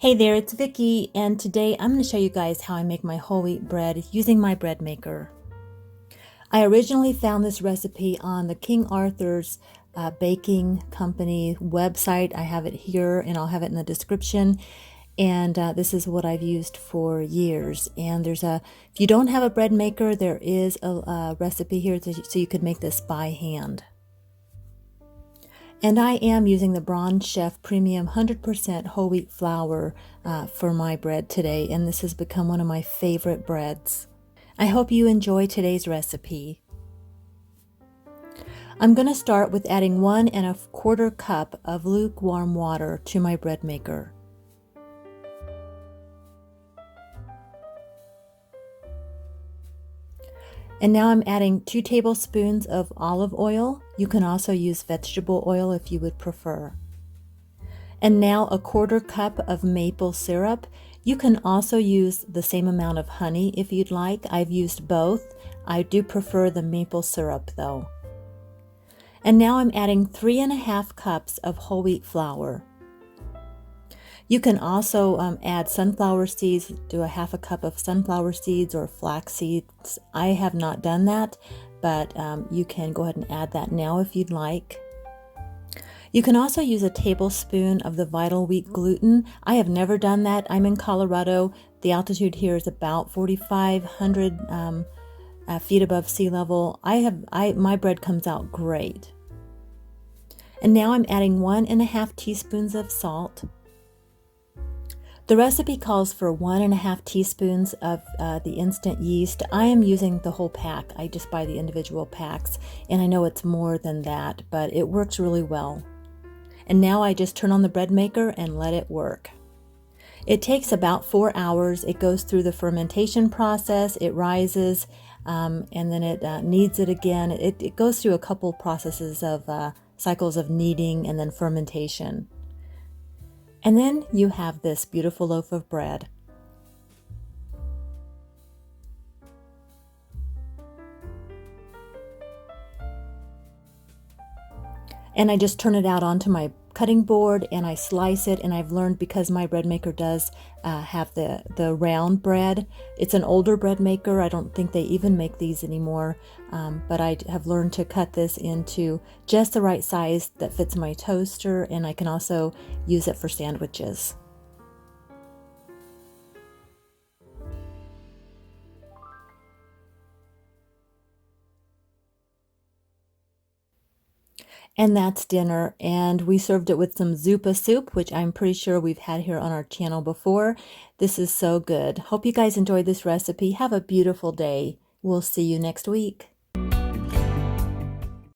Hey there, it's Vicky, and today I'm going to show you guys how I make my whole wheat bread using my bread maker. I originally found this recipe on the King Arthur's Baking Company website. I have it here and I'll have it in the description. And this is what I've used for years. And if you don't have a bread maker, there is a recipe here so you could make this by hand. And I am using the Braun Chef Premium 100% whole wheat flour for my bread today, and this has become one of my favorite breads. I hope you enjoy today's recipe. I'm going to start with adding 1 1/4 cup of lukewarm water to my bread maker. And now I'm adding 2 tablespoons of olive oil. You can also use vegetable oil if you would prefer. And now 1/4 cup of maple syrup. You can also use the same amount of honey if you'd like. I've used both. I do prefer the maple syrup though. And now I'm adding 3 1/2 cups of whole wheat flour. You can also add sunflower seeds, do a 1/2 cup of sunflower seeds or flax seeds. I have not done that, but you can go ahead and add that now if you'd like. You can also use a tablespoon of the Vital Wheat gluten. I have never done that. I'm in Colorado. The altitude here is about 4,500 feet above sea level. My bread comes out great. And now I'm adding 1 1/2 teaspoons of salt. The recipe calls for 1 1/2 teaspoons of the instant yeast. I am using the whole pack. I just buy the individual packs, and I know it's more than that, but it works really well. And now I just turn on the bread maker and let it work. It takes about 4 hours. It goes through the fermentation process, it rises, and then it kneads it again. It goes through a couple processes of cycles of kneading and then fermentation. And then you have this beautiful loaf of bread. And I just turn it out onto my cutting board and I slice it, and I've learned, because my bread maker does have the round bread. It's an older bread maker. I don't think they even make these anymore, but I have learned to cut this into just the right size that fits my toaster, and I can also use it for sandwiches. And that's dinner, and we served it with some Zupa soup, which I'm pretty sure we've had here on our channel before. This is so good. Hope you guys enjoyed this recipe. Have a beautiful day. We'll see you next week.